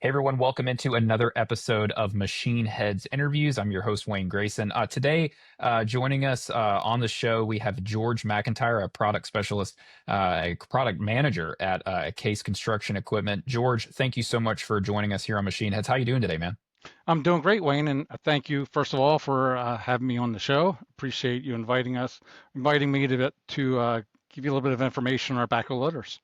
Hey everyone, welcome into another episode of Machine Heads Interviews. I'm your host, Wayne Grayson. Today, joining us on the show, we have George MacIntyre, a product specialist, a product manager at Case Construction Equipment. George, thank you so much for joining us here on Machine Heads. How you doing today, man? I'm doing great, Wayne, and thank you first of all for having me on the show. Appreciate you inviting me to give you a little bit of information on our backhoe loaders.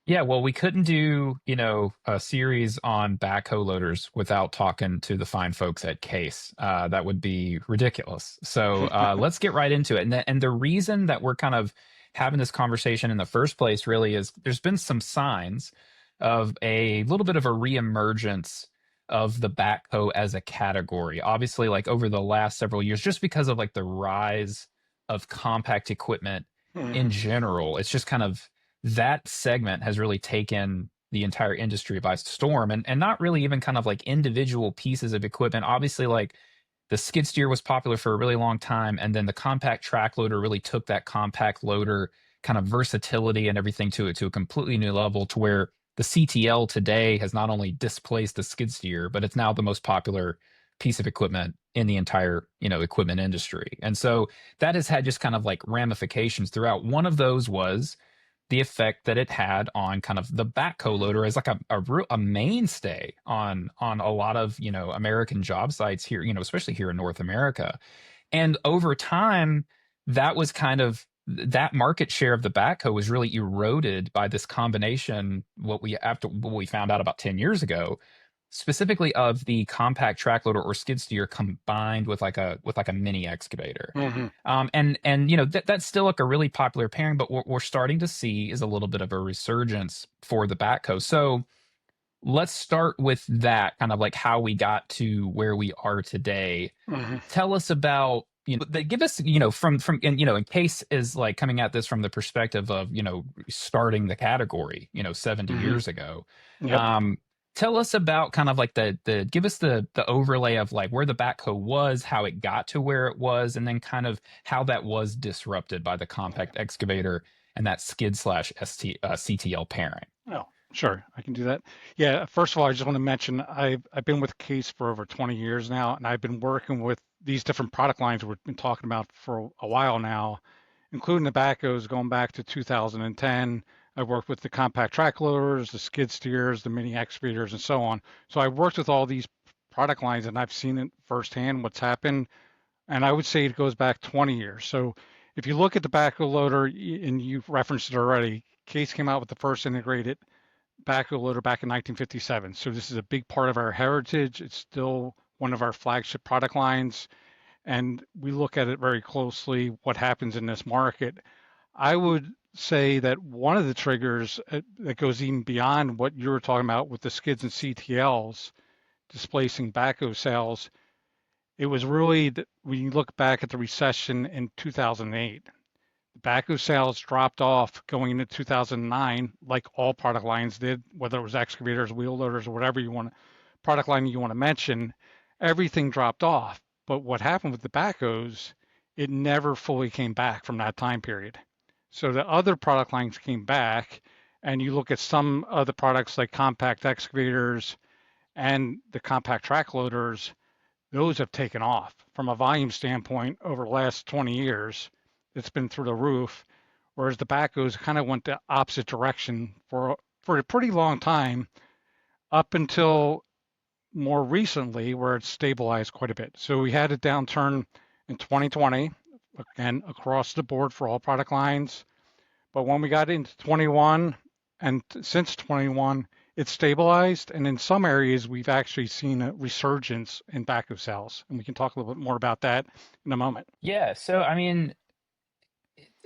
Yeah, well, we couldn't do, a series on backhoe loaders without talking to the fine folks at Case. That would be ridiculous. So let's get right into it. And the reason that we're kind of having this conversation in the first place really is there's been some signs of a little bit of a reemergence of the backhoe as a category. Obviously, like over the last several years, just because of like the rise of compact equipment in Mhm. general, it's just kind of that segment has really taken the entire industry by storm, and not really even kind of like individual pieces of equipment. Obviously, like the skid steer was popular for a really long time, and then the compact track loader really took that compact loader kind of versatility and everything to a completely new level, to where the CTL today has not only displaced the skid steer, but it's now the most popular piece of equipment in the entire, equipment industry. And so that has had just kind of like ramifications throughout. One of those was the effect that it had on kind of the backhoe loader as like a mainstay on a lot of American job sites here, especially here in North America. And over time, that was kind of that market share of the backhoe was really eroded by this combination. What we found out about 10 years ago, specifically of the compact track loader or skid steer combined with like a mini excavator. Mhm. And that's still like a really popular pairing, but what we're starting to see is a little bit of a resurgence for the backhoe. So let's start with that, kind of like how we got to where we are today. Mhm. Tell us about, give us, from and in Case is like coming at this from the perspective of, starting the category, 70 Mhm. years ago. Yep. Um, Tell us about kind of like the give us the overlay of like where the backhoe was, how it got to where it was, and then kind of how that was disrupted by the compact excavator and that skid slash CTL pairing. Oh, sure, I can do that. Yeah. First of all, I just want to mention I've been with Case for over 20 years now, and I've been working with these different product lines we've been talking about for a while now, including the backhoes going back to 2010. I worked with the compact track loaders, the skid steers, the mini excavators, and so on. So I worked with all these product lines, and I've seen it firsthand what's happened. And I would say it goes back 20 years. So if you look at the backhoe loader, and you've referenced it already, Case came out with the first integrated backhoe loader back in 1957. So this is a big part of our heritage. It's still one of our flagship product lines, and we look at it very closely, what happens in this market. I would say that one of the triggers that goes even beyond what you were talking about with the skids and CTLs displacing backhoe sales, it was really when you look back at the recession in 2008, the backhoe sales dropped off going into 2009, like all product lines did, whether it was excavators, wheel loaders, or whatever product line you want to mention, everything dropped off. But what happened with the backhoes, it never fully came back from that time period. So the other product lines came back, and you look at some of the products like compact excavators and the compact track loaders, those have taken off from a volume standpoint over the last 20 years. It's been through the roof, whereas the backhoes kind of went the opposite direction for a pretty long time up until more recently, where it's stabilized quite a bit. So we had a downturn in 2020, again across the board for all product lines. But when we got into 21 and since 21, it's stabilized. And in some areas, we've actually seen a resurgence in backhoe sales. And we can talk a little bit more about that in a moment. Yeah, so I mean,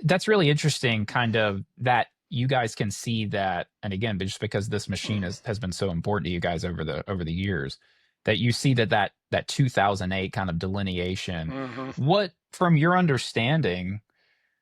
that's really interesting, kind of that you guys can see that, and again, just because this machine has been so important to you guys over the years, that you see that 2008 kind of delineation. Hmm. What, from your understanding,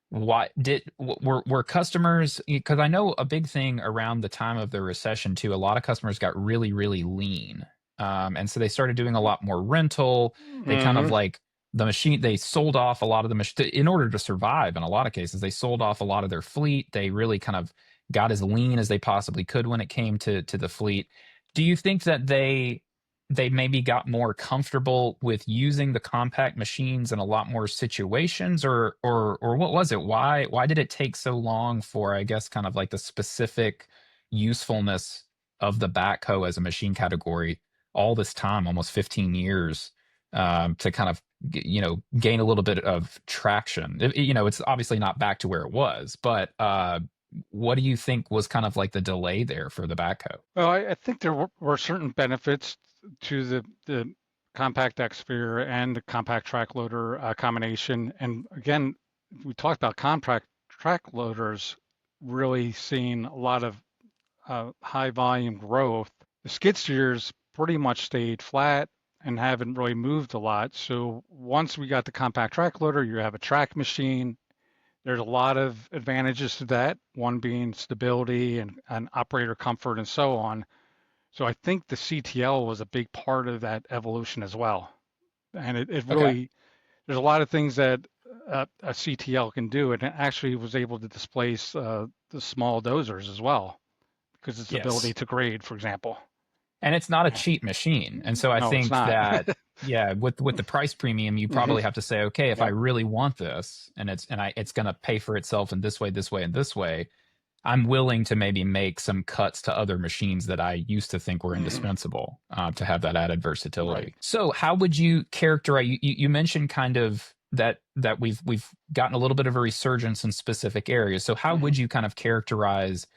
what were customers, because I know a big thing around the time of the recession too, a lot of customers got really lean. And so they started doing a lot more rental. They kind of Hmm. like the machine, they sold off a lot of the machine in order to survive. In a lot of cases, they sold off a lot of their fleet. They really kind of got as lean as they possibly could when it came to the fleet. Do you think that they maybe got more comfortable with using the compact machines in a lot more situations, or what was it? Why did it take so long for, I guess, kind of like the specific usefulness of the backhoe as a machine category all this time, almost 15 years, to kind of gain a little bit of traction? It's obviously not back to where it was, but what do you think was kind of like the delay there for the backhoe? Well, I think there were certain benefits to the compact X-Sphere and the compact track loader combination. And again, we talked about compact track loaders really seeing a lot of high volume growth. The skid steers pretty much stayed flat and haven't really moved a lot. So once we got the compact track loader, you have a track machine. There's a lot of advantages to that, one being stability and operator comfort and so on. So I think the CTL was a big part of that evolution as well. And it Okay. really, there's a lot of things that a CTL can do. And it actually was able to displace the small dozers as well because its ability Yes. to grade, for example. And it's not a Yeah. cheap machine. And so I No, it's think not. that, yeah, with the price premium, you Hmm. probably have to say, okay, if I Yep. really want this and it's going to pay for itself in this way, and this way, I'm willing to maybe make some cuts to other machines that I used to think were Hmm. indispensable, to have that added Right. versatility. So how would you characterize, you mentioned kind of that we've gotten a little bit of a resurgence in specific areas. So how Hmm. would you kind of characterize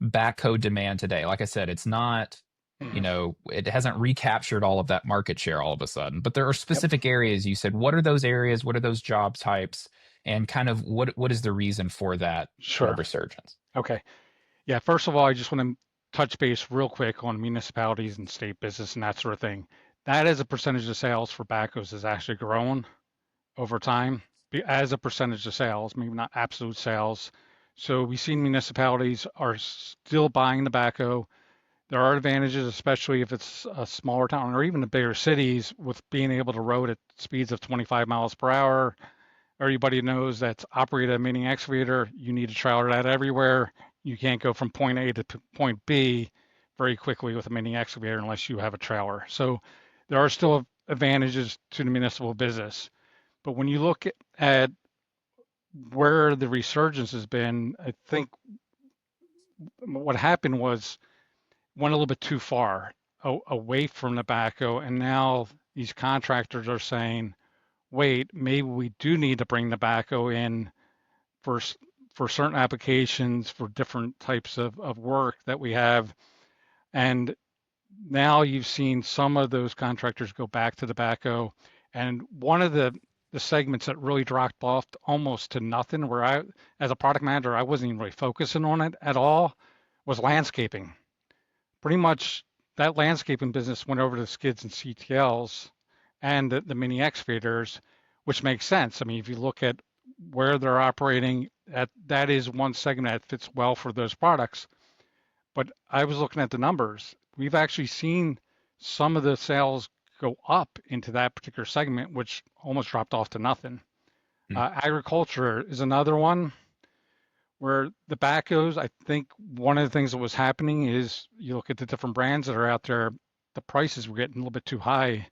backhoe demand today? Like I said, it's not, Hmm. it hasn't recaptured all of that market share all of a sudden, but there are Yep. specific areas. You said, what are those areas? What are those job types? And kind of what is the reason for that Sure. resurgence? Okay. Yeah, first of all, I just want to touch base real quick on municipalities and state business and that sort of thing. That as a percentage of sales for backhoes has actually grown over time as a percentage of sales, maybe not absolute sales. So we've seen municipalities are still buying the backhoe. There are advantages, especially if it's a smaller town or even the bigger cities, with being able to road at speeds of 25 miles per hour. Everybody knows that to operate a mini excavator, you need a trailer that everywhere. You can't go from point A to point B very quickly with a mini excavator unless you have a trailer. So there are still advantages to the municipal business. But when you look at where the resurgence has been, I think what happened was went a little bit too far away from the backhoe. And now these contractors are saying, wait, maybe we do need to bring the backhoe in for for certain applications for different types of work that we have. And now you've seen some of those contractors go back to the backhoe. And one of the segments that really dropped off almost to nothing, where I, as a product manager, I wasn't even really focusing on it at all, was landscaping. Pretty much that landscaping business went over to skids and CTLs and the mini excavators, which makes sense. I mean, if you look at where they're operating, that is one segment that fits well for those products. But I was looking at the numbers. We've actually seen some of the sales go up into that particular segment, which almost dropped off to nothing. Hmm. Agriculture is another one where the backhoes, I think one of the things that was happening is you look at the different brands that are out there, the prices were getting a little bit too high.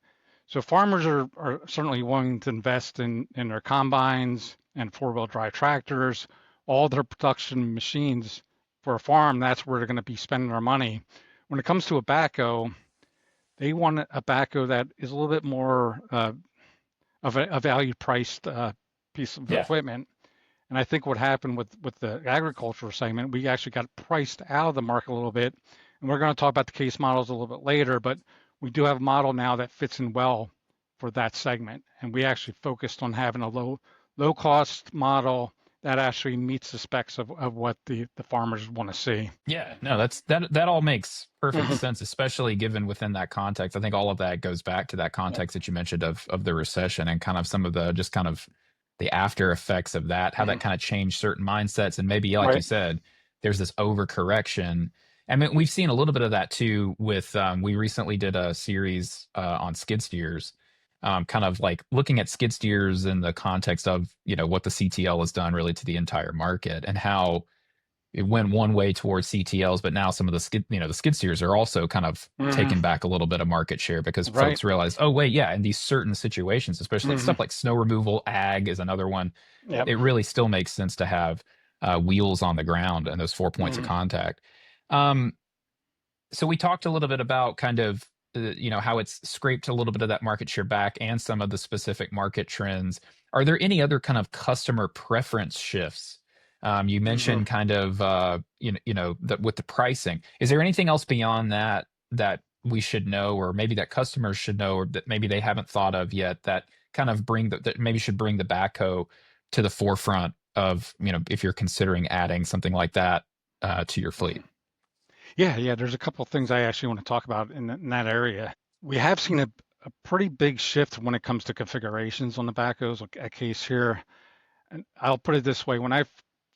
So farmers are certainly wanting to invest in their combines and four-wheel drive tractors, all their production machines for a farm. That's where they're going to be spending their money. When it comes to a backhoe, they want a backhoe that is a little bit more of a valued priced piece of Yeah. equipment. And I think what happened with the agricultural segment, we actually got priced out of the market a little bit. And we're going to talk about the case models a little bit later, but we do have a model now that fits in well for that segment. And we actually focused on having a low cost model that actually meets the specs of what the farmers want to see. Yeah, no, that all makes perfect Mhm. sense, especially given within that context. I think all of that goes back to that Yep. context that you mentioned of the recession and kind of some of the just kind of the after effects of that, how that Mhm. kind of changed certain mindsets, and maybe like you Right. said, there's this overcorrection. I mean, we've seen a little bit of that too with we recently did a series on skid steers, kind of like looking at skid steers in the context of what the CTL has done really to the entire market and how it went one way towards CTLs, but now some of the the skid steers are also kind of Hmm. taking back a little bit of market share because Right. folks realized, oh wait, yeah, in these certain situations, especially like Hmm. stuff like snow removal, ag is another one. Yep. It really still makes sense to have wheels on the ground and those 4 points of Hmm. contact. Um, so we talked a little bit about kind of how it's scraped a little bit of that market share back and some of the specific market trends. Are there any other kind of customer preference shifts? You Hmm. mentioned kind of that with the pricing. Is there anything else beyond that that we should know, or maybe that customers should know, or that maybe they haven't thought of yet, that kind of that maybe should bring the backhoe to the forefront of, if you're considering adding something like that to your fleet? Yeah, yeah. There's a couple of things I actually want to talk about in that area. We have seen a pretty big shift when it comes to configurations on the backhoes. Like a case here, and I'll put it this way: when I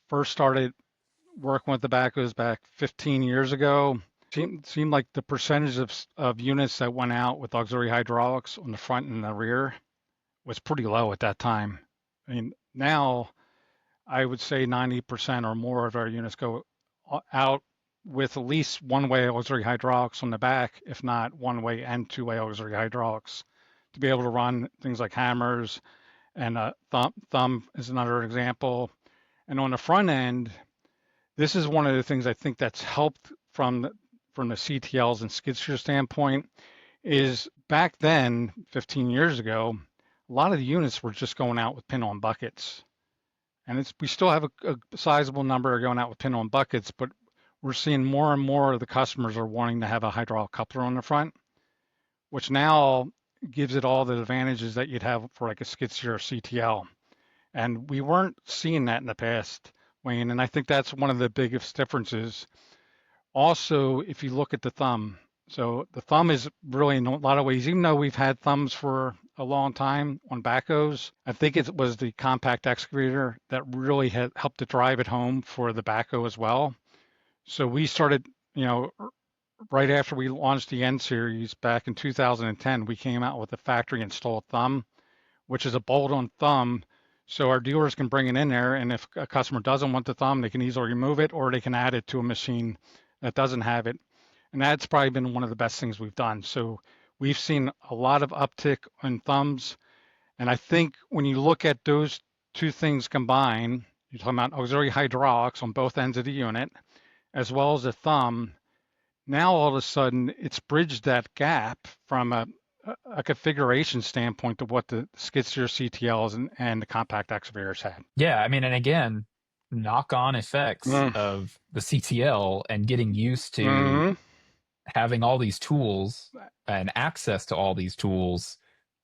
first started working with the backhoes back 15 years ago, seemed like the percentage of units that went out with auxiliary hydraulics on the front and the rear was pretty low at that time. I mean, now I would say 90% or more of our units go out with at least one-way auxiliary hydraulics on the back, if not one-way and two-way auxiliary hydraulics, to be able to run things like hammers and thumb is another example. And on the front end, this is one of the things I think that's helped from the CTLs and skid steer standpoint is back then, 15 years ago, a lot of the units were just going out with pin-on buckets. And we still have a sizable number going out with pin-on buckets, but we're seeing more and more of the customers are wanting to have a hydraulic coupler on the front, which now gives it all the advantages that you'd have for like a skid steer or CTL. And we weren't seeing that in the past, Wayne. And I think that's one of the biggest differences. Also, if you look at the thumb, so the thumb is really in a lot of ways, even though we've had thumbs for a long time on backhoes, I think it was the compact excavator that really had helped to drive it home for the backhoe as well. So we started, you know, right after we launched the N series back in 2010, we came out with a factory installed thumb, which is a bolt-on thumb. So our dealers can bring it in there, and if a customer doesn't want the thumb, they can easily remove it, or they can add it to a machine that doesn't have it. And that's probably been one of the best things we've done. So we've seen a lot of uptick on thumbs. And I think when you look at those two things combined, you're talking about auxiliary hydraulics on both ends of the unit, as well as the thumb. Now all of a sudden it's bridged that gap from a configuration standpoint to what the skid steer CTLs and the compact excavators had. Yeah, I mean, and again, knock-on effects Mm. of the CTL and getting used to Hmm. having all these tools and access to all these tools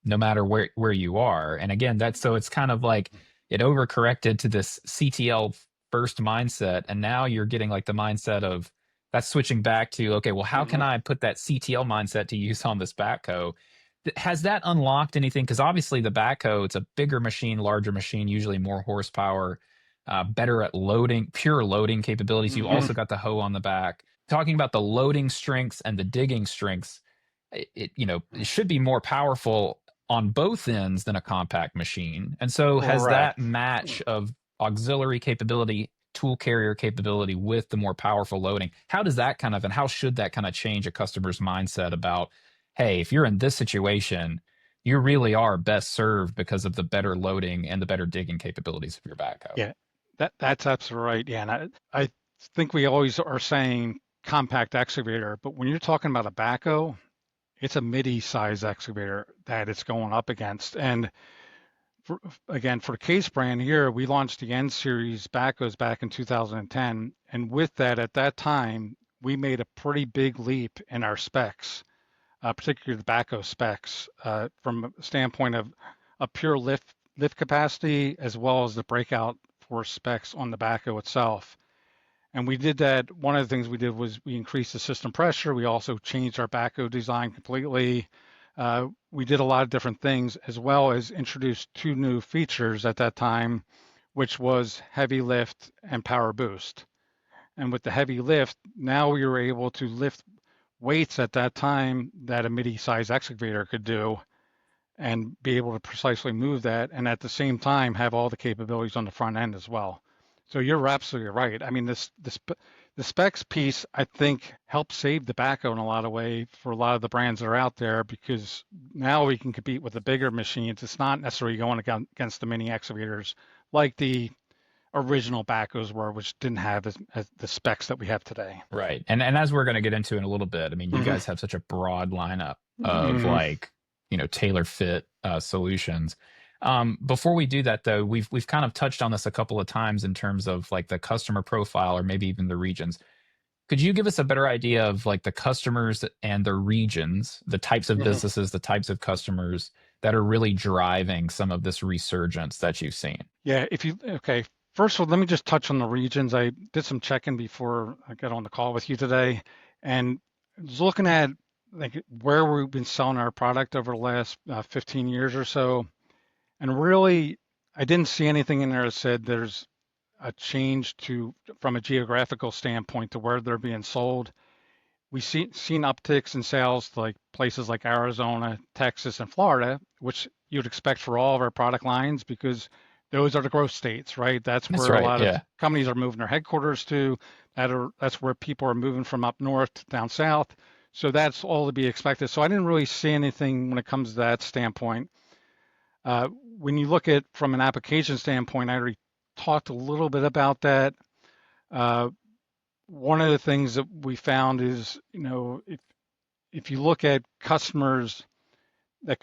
no matter where you are. And again, that's so it's kind of like it overcorrected to this CTL first mindset, and now you're getting like the mindset of that's switching back to, okay, well, how can Hmm. I put that CTL mindset to use on this backhoe? Has that unlocked anything? Because obviously the backhoe, it's a bigger machine, larger machine, usually more horsepower, better at loading, pure loading capabilities. You've Hmm. also got the hoe on the back. Talking about the loading strengths and the digging strengths, it should be more powerful on both ends than a compact machine. And so has that Correct. match of auxiliary capability, tool carrier capability with the more powerful loading, how does that kind of, and how should that kind of change a customer's mindset about, hey, if you're in this situation, you really are best served because of the better loading and the better digging capabilities of your backhoe? Yeah, that's absolutely right. Yeah, and I think we always are saying compact excavator, but when you're talking about a backhoe, it's a midi size excavator that it's going up against. And for, again, for the Case brand here, we launched the N series backhoes back in 2010, and with that, at that time, we made a pretty big leap in our specs, particularly the backhoe specs, from a standpoint of a pure lift capacity as well as the breakout force specs on the backhoe itself. And we did that. One of the things we did was we increased the system pressure. We also changed our backhoe design completely. We did a lot of different things, as well as introduced two new features at that time, which was heavy lift and power boost. And with the heavy lift, now we were able to lift weights at that time that a midi size excavator could do and be able to precisely move that, and at the same time have all the capabilities on the front end as well. So you're absolutely right. I mean, the specs piece, I think, helps save the backhoe in a lot of way for a lot of the brands that are out there because now we can compete with the bigger machines. It's not necessarily going against the mini excavators like the original backhoes were, which didn't have as the specs that we have today. Right. And as we're going to get into in a little bit, I mean, you Hmm. guys have such a broad lineup of Hmm. like, tailor fit solutions. Before we do that though, we've kind of touched on this a couple of times in terms of like the customer profile or maybe even the regions. Could you give us a better idea of like the customers and the regions, the types of Hmm. businesses, the types of customers that are really driving some of this resurgence that you've seen? Yeah, okay, first of all, let me just touch on the regions. I did some checking before I got on the call with you today, and was looking at like where we've been selling our product over the last 15 years or so, and really, I didn't see anything in there that said there's a change from a geographical standpoint to where they're being sold. Seen upticks in sales to like places like Arizona, Texas, and Florida, which you'd expect for all of our product lines because those are the growth states, right? That's That's where a right. lot of Yeah. companies are moving their headquarters to. That's where people are moving from up north to down south. So that's all to be expected. So I didn't really see anything when it comes to that standpoint. When you look at from an application standpoint, I already talked a little bit about that. Uh, One of the things that we found is, if you look at customers that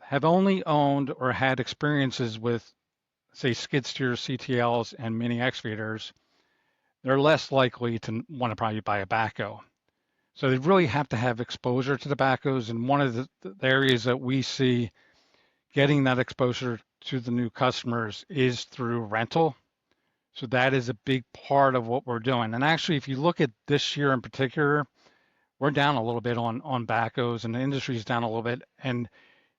have only owned or had experiences with, say, skid steers, CTLs, and mini excavators, they're less likely to want to probably buy a backhoe. So they really have to have exposure to the backhoes. And one of the areas that we see getting that exposure to the new customers is through rental. So that is a big part of what we're doing. And actually, if you look at this year in particular, we're down a little bit on backhoes and the industry's down a little bit. And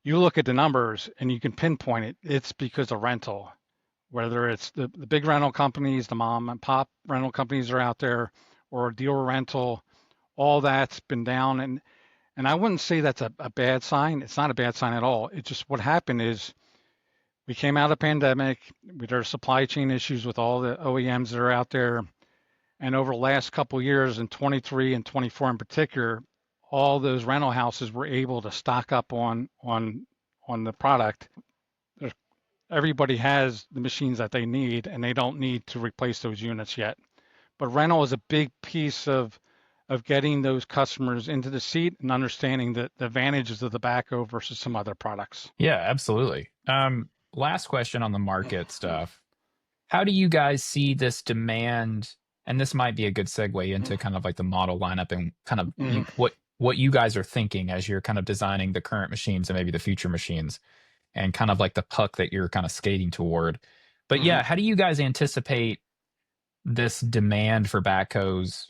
you look at the numbers and you can pinpoint it. It's because of rental, whether it's the big rental companies, the mom and pop rental companies are out there, or dealer rental, all that's been down. And I wouldn't say that's a bad sign. It's not a bad sign at all. It's just what happened is we came out of pandemic, there are supply chain issues with all the OEMs that are out there. And over the last couple of years, in 23 and 24 in particular, all those rental houses were able to stock up on the product. Everybody has the machines that they need, and they don't need to replace those units yet. But rental is a big piece of getting those customers into the seat and understanding the advantages of the backhoe versus some other products. Yeah, absolutely. Last question on the market stuff. How do you guys see this demand? And this might be a good segue into kind of like the model lineup and kind of Mhm. what you guys are thinking as you're kind of designing the current machines and maybe the future machines and kind of like the puck that you're kind of skating toward. But Mhm. yeah, how do you guys anticipate this demand for backhoes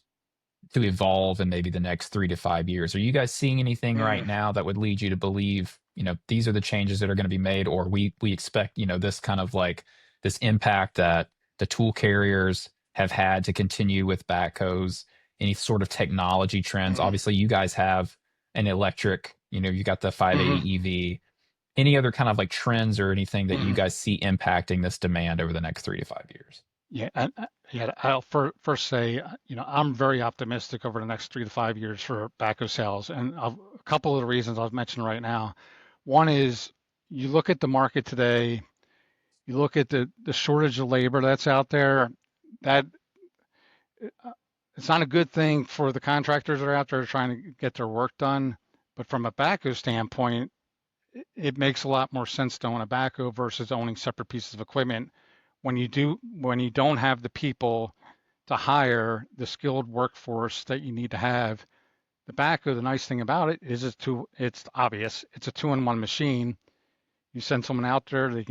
to evolve in maybe the next 3 to 5 years? Are you guys seeing anything right Mhm. now that would lead you to believe, these are the changes that are going to be made, or we expect, this kind of like this impact that the tool carriers have had to continue with backhoes, any sort of technology trends? Mhm. Obviously, you guys have an electric, you got the Mhm. 580 EV. Any other kind of like trends or anything that you Mhm. guys see impacting this demand over the next 3 to 5 years? Yeah, and yeah, I'll first say, I'm very optimistic over the next 3 to 5 years for backhoe sales, and a couple of the reasons I've mentioned right now. One is you look at the market today, you look at the shortage of labor that's out there. That uh, it's not a good thing for the contractors that are out there trying to get their work done. But from a backhoe standpoint, it makes a lot more sense to own a backhoe versus owning separate pieces of equipment. When you don't have the people to hire the skilled workforce that you need to have, the backhoe, the nice thing about it is it's obvious. It's a two-in-one machine. You send someone out there, they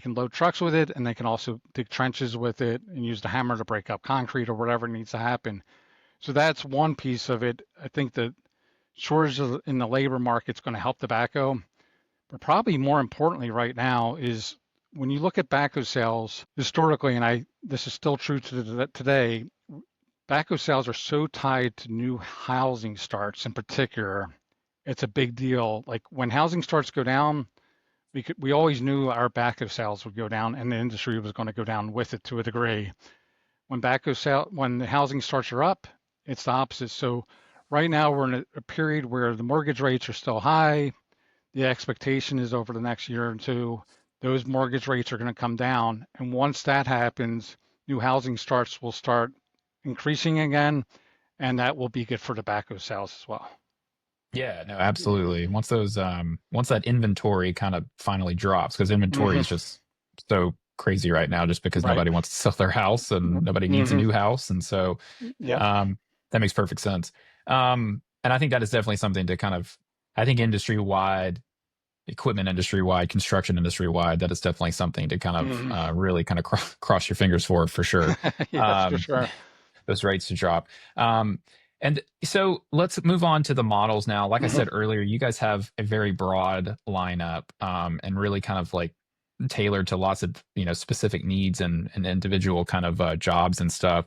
can load trucks with it, and they can also dig trenches with it and use the hammer to break up concrete or whatever needs to happen. So that's one piece of it. I think the shortage in the labor market is going to help the backhoe. But probably more importantly right now is when you look at backhoe sales historically, and this is still true to today, backhoe sales are so tied to new housing starts in particular. It's a big deal. Like when housing starts go down, we always knew our backhoe sales would go down and the industry was going to go down with it to a degree. When the housing starts are up, it's the opposite. So right now we're in a period where the mortgage rates are still high. The expectation is over the next year or two, those mortgage rates are going to come down. And once that happens, new housing starts will start increasing again, and that will be good for tobacco sales as well. Yeah, no, absolutely. Once that inventory kind of finally drops, because inventory Hmm. is just so crazy right now, just because Right. nobody wants to sell their house and nobody needs a Hmm. new house, and so Yep. um, that makes perfect sense. And I think that is definitely something to kind of, I think industry wide, equipment industry wide, construction industry wide, that is definitely something to kind of Hmm. really kind of cross your fingers for sure. Yes, for Um, sure. those rates to drop. And so let's move on to the models now. Like I Hmm. said earlier, you guys have a very broad lineup, and really kind of like tailored to lots of specific needs and individual kind of jobs and stuff.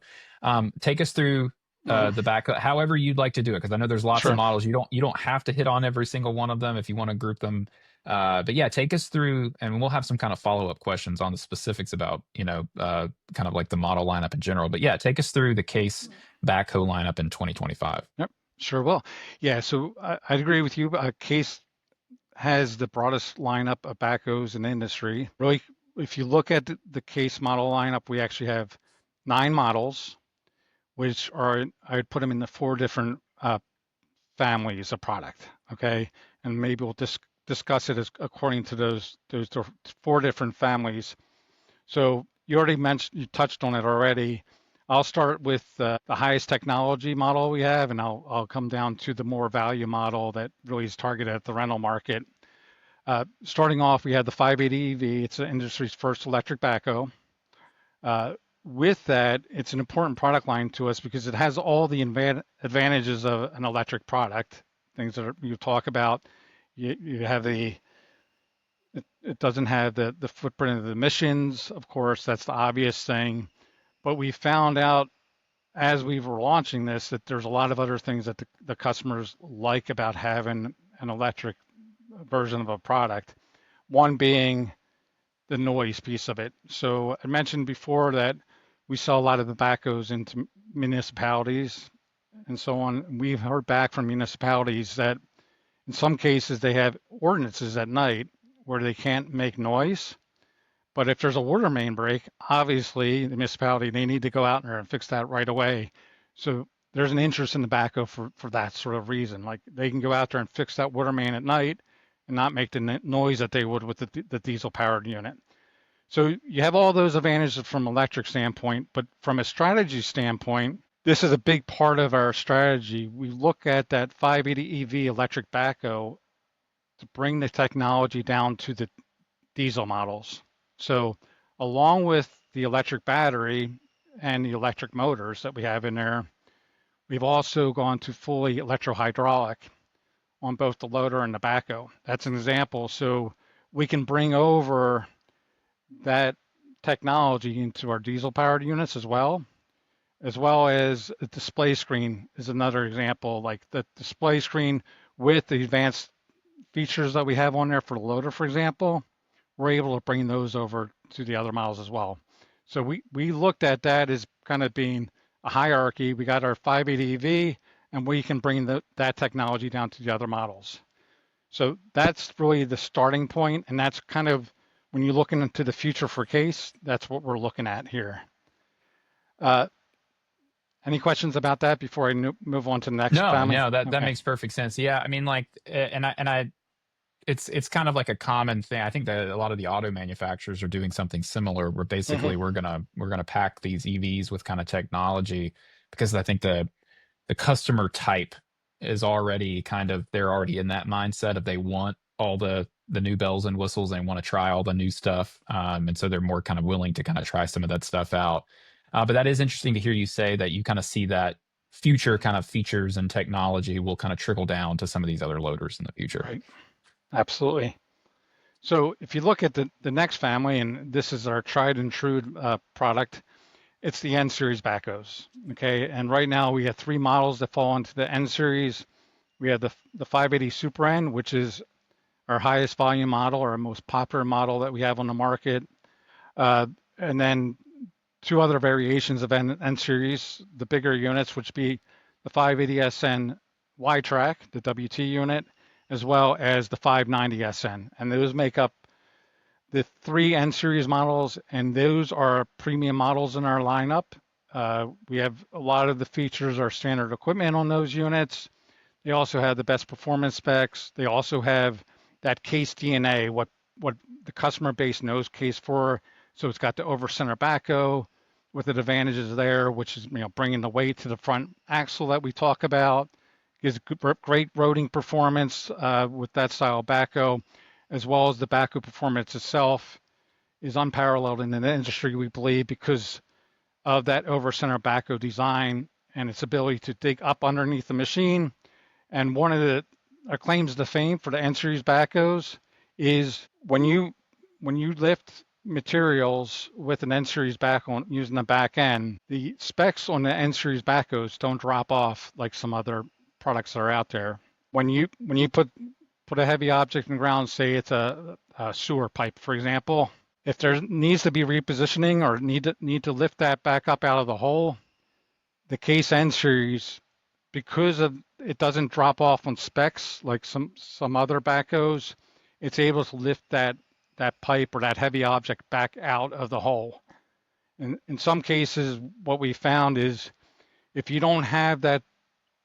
Take us through Hmm. the back, however you'd like to do it, because I know there's lots of Sure. models. You don't have to hit on every single one of them if you want to group them. But yeah, take us through, and we'll have some kind of follow-up questions on the specifics about, kind of like the model lineup in general. But yeah, take us through the case backhoe lineup in 2025. Yep. Sure will. Yeah. So I'd agree with you. Case has the broadest lineup of backhoes in the industry. Really, if you look at the Case model lineup, we actually have 9 models, which are, I would put them in the 4 different families of product. Okay, and maybe we'll discuss it as according to those 4 different families. So you already mentioned, you touched on it already. I'll start with the highest technology model we have, and I'll come down to the more value model that really is targeted at the rental market. Starting off, we have the 580 EV. It's the industry's first electric backhoe. Uh, with that, it's an important product line to us because it has all the advantages of an electric product. Things that you talk about. You have it doesn't have the footprint of the emissions. Of course, that's the obvious thing. But we found out as we were launching this that there's a lot of other things that the customers like about having an electric version of a product. One being the noise piece of it. So I mentioned before that we saw a lot of the backhoes into municipalities and so on. We've heard back from municipalities that in some cases they have ordinances at night where they can't make noise. But if there's a water main break, obviously the municipality, they need to go out there and fix that right away. So there's an interest in the backhoe for that sort of reason. Like they can go out there and fix that water main at night and not make the noise that they would with the diesel powered unit. So you have all those advantages from an electric standpoint, but from a strategy standpoint, this is a big part of our strategy. We look at that 580 EV electric backhoe to bring the technology down to the diesel models. So along with the electric battery and the electric motors that we have in there, we've also gone to fully electrohydraulic on both the loader and the backhoe. That's an example. So we can bring over that technology into our diesel powered units as well as a display screen is another example, like the display screen with the advanced features that we have on there for the loader, for example, we're able to bring those over to the other models as well. So we looked at that as kind of being a hierarchy. We got our 580 EV, and we can bring that technology down to the other models. So that's really the starting point, and that's kind of when you're looking into the future for Case, that's what we're looking at here. Uh, any questions about that before I move on to the next No, family? no, that Okay. makes perfect sense. Yeah, I mean, like, and I, it's kind of like a common thing. I think that a lot of the auto manufacturers are doing something similar, where Hmm. basically we're gonna pack these EVs with kind of technology, because I think the customer type is already kind of, they're already in that mindset of they want all the new bells and whistles, they want to try all the new stuff, and so they're more kind of willing to kind of try some of that stuff out. But that is interesting to hear you say that you kind of see that future kind of features and technology will kind of trickle down to some of these other loaders in the future. Right. Absolutely. So if you look at the next family, and this is our tried and true product, it's the N series backhoes. Okay, and right now we have 3 models that fall into the N series. We have the 580 Super N, which is our highest volume model, our most popular model that we have on the market. And then two other variations of N series, the bigger units, which be the 580SN Y-Track, the WT unit, as well as the 590SN. And those make up the three N series models, and those are premium models in our lineup. We have a lot of the features are standard equipment on those units. They also have the best performance specs. They also have that case DNA, what the customer base knows case for. So it's got the over center backhoe with the advantages there, which is bringing the weight to the front axle that we talk about. Gives great roading performance with that style of backhoe, as well as the backhoe performance itself is unparalleled in the industry, we believe, because of that over center backhoe design and its ability to dig up underneath the machine. And one of the our claims to fame for the N series backhoes is when you lift materials with an N series backhoe using the back end, the specs on the N series backhoes don't drop off like some other products that are out there. When you put a heavy object in the ground, say it's a sewer pipe, for example, if there needs to be repositioning or need to lift that back up out of the hole, the case N series, because of it doesn't drop off on specs like some other backhoes, it's able to lift that pipe or that heavy object back out of the hole. And in some cases, what we found is if you don't have that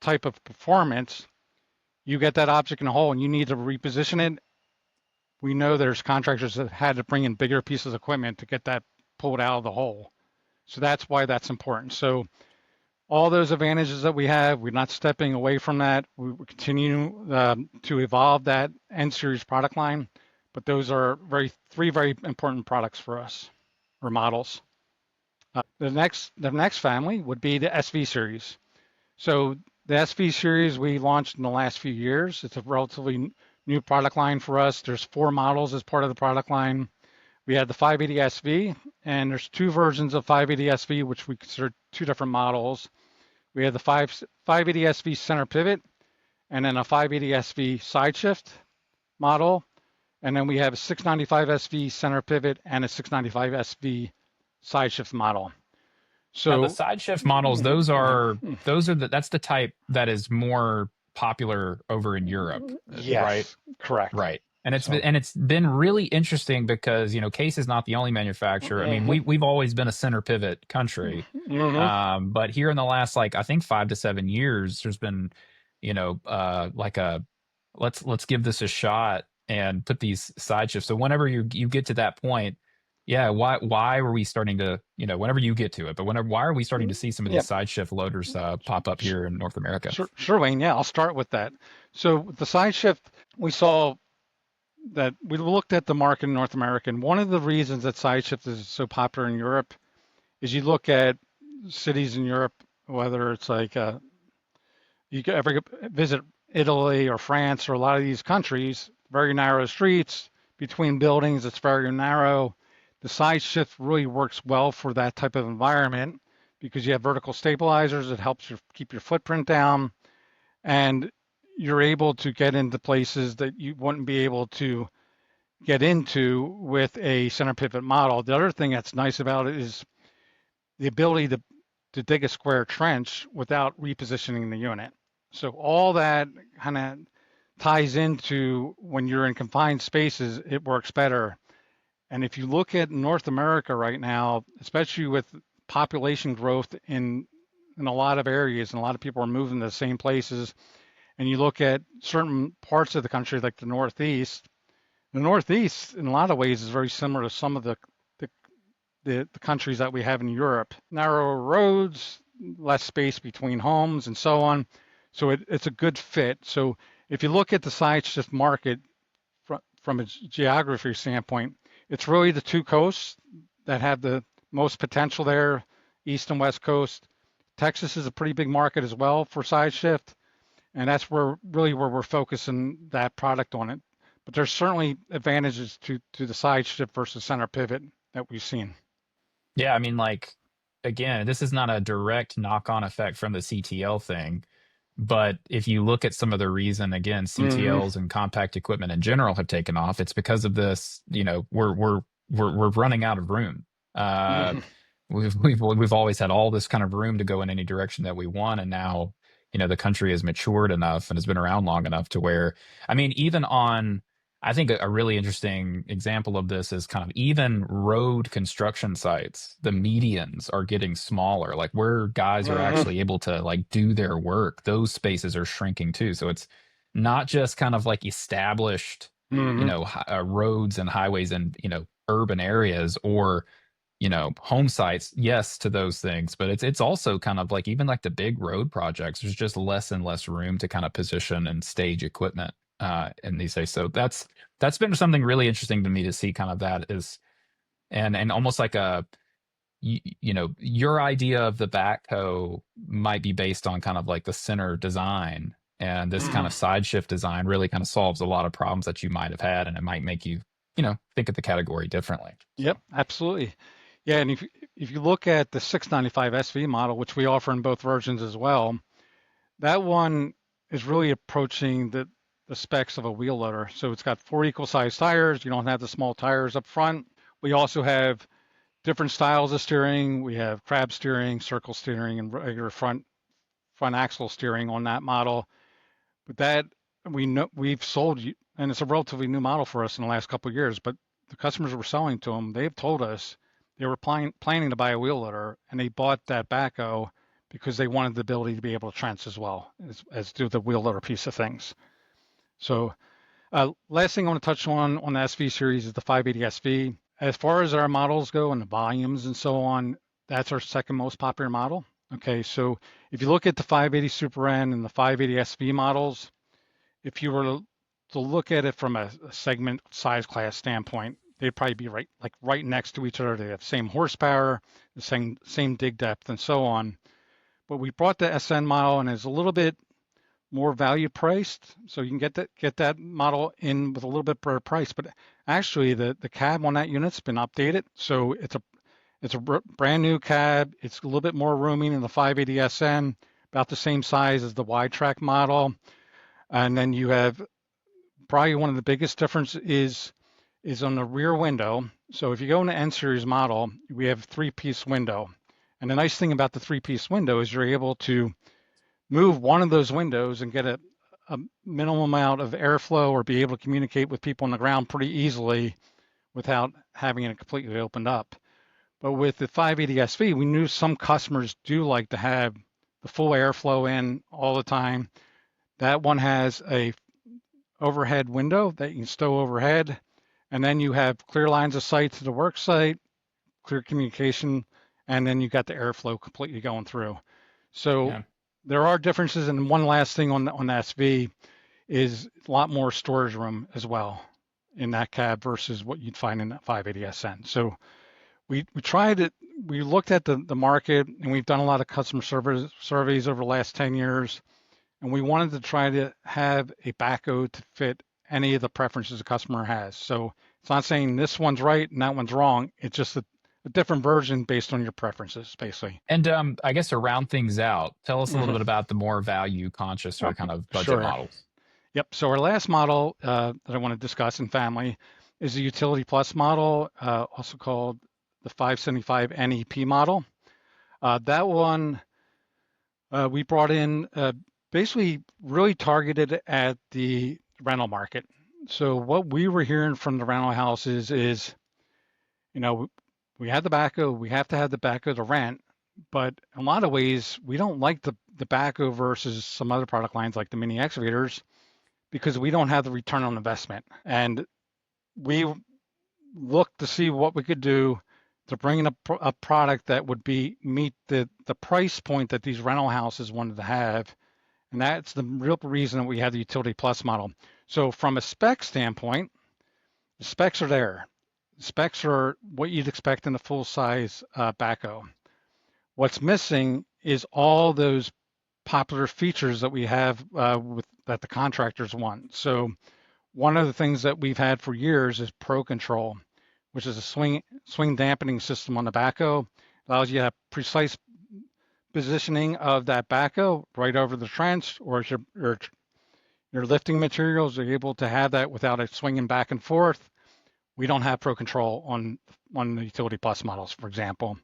type of performance, you get that object in a hole and you need to reposition it. We know there's contractors that had to bring in bigger pieces of equipment to get that pulled out of the hole. So that's why that's important. So all those advantages that we have, we're not stepping away from that. We continue to evolve that N series product line, but those are three very important products for us, or models. The next family would be the SV series. So the SV series we launched in the last few years. It's a relatively new product line for us. There's 4 models as part of the product line. We had the 580 SV, and there's 2 versions of 580 SV, which we consider 2 different models. We have the 580 SV center pivot, and then a 580 SV side shift model. And then we have a 695 SV center pivot and a 695 SV side shift model. Now the So side shift models, that's the type that is more popular over in Europe, right? yes, correct. Right. And So it's been really interesting because, Case is not the only manufacturer. I mean, mhm, we've always been a center pivot country. mhm. But here in the last, like, I think 5 to 7 years, there's been, like a let's give this a shot and put these side shifts. So whenever you get to that point, yeah, why were we starting to, whenever you get to it, but why are we starting to see some of Yeah, these side shift loaders pop up here in North America? sure, Wayne. Yeah, I'll start with that. So with the side shift, we saw that we looked at the market in North America, and one of the reasons that side shift is so popular in Europe is you look at cities in Europe, whether it's like you ever visit Italy or France or a lot of these countries, very narrow streets between buildings, it's very narrow. The side shift really works well for that type of environment because you have vertical stabilizers. It helps you keep your footprint down, and you're able to get into places that you wouldn't be able to get into with a center pivot model. The other thing that's nice about it is the ability to dig a square trench without repositioning the unit. So all that kind of ties into when you're in confined spaces, it works better. And if you look at North America right now, especially with population growth in a lot of areas, and a lot of people are moving to the same places, and you look at certain parts of the country like the Northeast in a lot of ways is very similar to some of the countries that we have in Europe. Narrower roads, less space between homes, and so on. So it's a good fit. So if you look at the side shift market from a geography standpoint, it's really the 2 coasts that have the most potential there, East and West Coast. Texas is a pretty big market as well for side shift, and that's where we're focusing that product on it. But there's certainly advantages to the side shift versus center pivot that we've seen. Yeah, I mean, like, again, this is not a direct knock-on effect from the CTL thing, but if you look at some of the reason, again, Mm-hmm. CTLs and compact equipment in general have taken off, it's because of this, we're running out of room. Uh, Mm-hmm. we've always had all this kind of room to go in any direction that we want, and now the country has matured enough and has been around long enough to where, I mean, even on, I think a really interesting example of this is kind of even road construction sites, the medians are getting smaller, like where guys are Mhm. actually able to like do their work, those spaces are shrinking too. So it's not just kind of like established Mhm. roads and highways and urban areas, or home sites, yes, to those things, but it's also kind of like even like the big road projects, there's just less and less room to kind of position and stage equipment in these days. So that's been something really interesting to me to see kind of that is, and almost like your idea of the backhoe might be based on kind of like the center design, and this kind Mhm. of side shift design really kind of solves a lot of problems that you might have had, and it might make you think of the category differently. So. Yep, absolutely. Yeah, and if you look at the 695 SV model, which we offer in both versions as well, that one is really approaching the specs of a wheel loader. So it's got four equal sized tires. You don't have the small tires up front. We also have different styles of steering. We have crab steering, circle steering, and regular front axle steering on that model. But that we know we've sold you, and it's a relatively new model for us in the last couple of years. But the customers we're selling to them, they've told us they were planning to buy a wheel loader, and they bought that backhoe because they wanted the ability to be able to trench as well as do the wheel loader piece of things. So last thing I want to touch on the SV series is the 580 SV. As far as our models go and the volumes and so on, that's our second most popular model. Okay, so if you look at the 580 Super N and the 580 SV models, if you were to look at it from a segment size class standpoint, they'd probably be right next to each other. They have same horsepower, the same dig depth, and so on. But we brought the SN model and it's a little bit more value priced, so you can get that model in with a little bit better price. But actually, the cab on that unit's been updated, so it's a brand new cab. It's a little bit more roomy in the 580 SN, about the same size as the wide track model. And then you have probably one of the biggest differences is on the rear window. So if you go in the N series model, we have a three-piece window. And the nice thing about the three-piece window is you're able to move one of those windows and get a minimal amount of airflow or be able to communicate with people on the ground pretty easily without having it completely opened up. But with the 580 SV, we knew some customers do like to have the full airflow in all the time. That one has a overhead window that you can stow overhead, and then you have clear lines of sight to the work site, clear communication, and then you got the airflow completely going through. So Yeah. there are differences. And one last thing on the SV is a lot more storage room as well in that cab versus what you'd find in that 580 SN. So we tried it. We looked at the market, and we've done a lot of customer surveys over the last 10 years, and we wanted to try to have a backhoe to fit any of the preferences a customer has. So it's not saying this one's right and that one's wrong. It's just a different version based on your preferences, basically. And I guess to round things out, tell us a little Mhm. bit about the more value conscious or kind of budget Sure. models. Yep. So our last model that I want to discuss in family is the Utility Plus model, also called the 575 NEP model. That one we brought in basically really targeted at the rental market. So what we were hearing from the rental houses is, you know, we had the backhoe, we have to have the backhoe to rent, but in a lot of ways we don't like the backhoe versus some other product lines like the mini excavators because we don't have the return on investment. And we looked to see what we could do to bring in a product that would meet the price point that these rental houses wanted to have. And that's the real reason that we have the Utility Plus model. So from a spec standpoint, the specs are there. The specs are what you'd expect in a full size backhoe. What's missing is all those popular features that we have that the contractors want. So one of the things that we've had for years is Pro Control, which is a swing dampening system on the backhoe. Allows you to have precise positioning of that backhoe right over the trench, or if your lifting materials are able to have that without it swinging back and forth. We don't have Pro Control on the Utility Plus models, for example.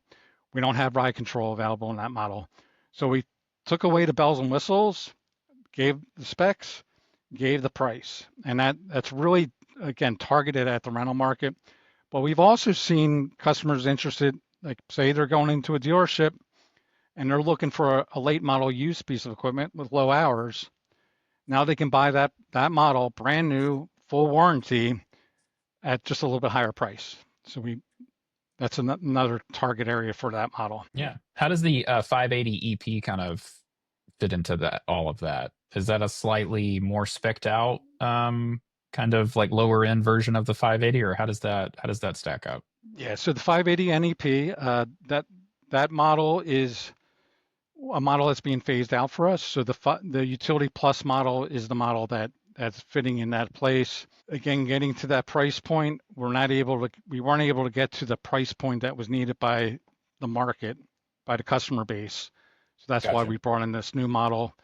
We don't have ride control available in that model. So we took away the bells and whistles, gave the specs, gave the price. And that's really, again, targeted at the rental market. But we've also seen customers interested, like say they're going into a dealership and they're looking for a late model used piece of equipment with low hours. Now they can buy that model brand new, full warranty at just a little bit higher price. So that's another target area for that model. Yeah. How does the 580 EP kind of fit into that, all of that? Is that a slightly more specced out kind of like lower end version of the 580, or how does that stack up? Yeah, so the 580 NEP, that model is a model that's being phased out for us. So the Utility Plus model is the model that's fitting in that place. Again, getting to that price point, we weren't able to get to the price point that was needed by the market, by the customer base. So that's why Gotcha. we brought in this new model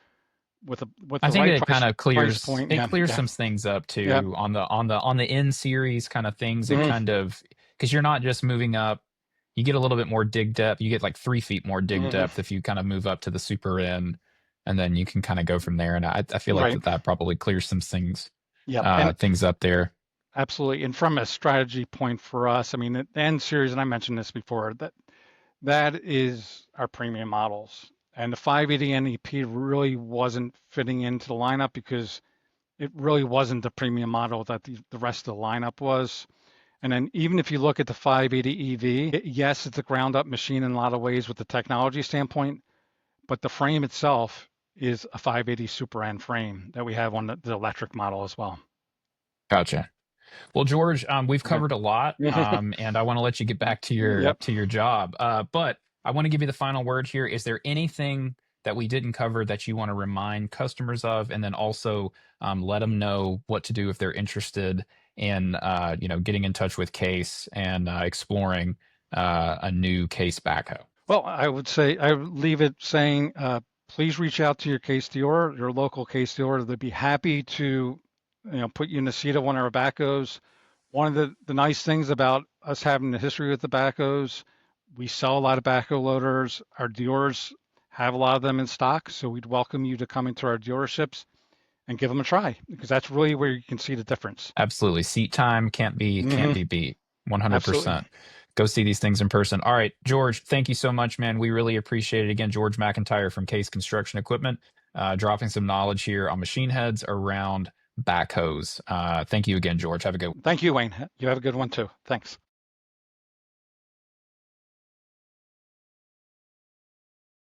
with I the think right it kind of price clears point. it Yeah, clears yeah, some things up yeah. too on the N series kind of things. It Mhm, kind of, because you're not just moving up, you get a little bit more dig depth. You get like 3 feet more dig mhm. depth if you kind of move up to the super N, and then you can kind of go from there. And I feel like Right. that probably clears some things Yep. And things up there. absolutely. And from a strategy point for us, I mean, the N series, and I mentioned this before, that is our premium models. And the 580 NEP really wasn't fitting into the lineup because it really wasn't the premium model that the rest of the lineup was. And then even if you look at the 580 EV, yes, it's a ground up machine in a lot of ways with the technology standpoint, but the frame itself is a 580 Super N frame that we have on the electric model as well. Gotcha. Well, George, we've Okay. covered a lot, and I want to let you get back to your Yep. to your job. But I want to give you the final word here. Is there anything that we didn't cover that you want to remind customers of, and then also let them know what to do if they're interested in, getting in touch with Case and exploring a new Case backhoe? Well, I would leave it saying, please reach out to your case dealer, your local case dealer. They'd be happy to, put you in the seat of one of our backhoes. One of the nice things about us having the history with the backhoes, we sell a lot of backhoe loaders. Our dealers have a lot of them in stock, so we'd welcome you to come into our dealerships and give them a try because that's really where you can see the difference. Absolutely. Seat time can't Hmm. be beat. Absolutely. 100%. Go see these things in person. All right, George, thank you so much, man. We really appreciate it. Again, George MacIntyre from Case Construction Equipment, dropping some knowledge here on machine heads around backhoes. Thank you again, George. Have a good one. Thank you, Wayne. You have a good one too. Thanks.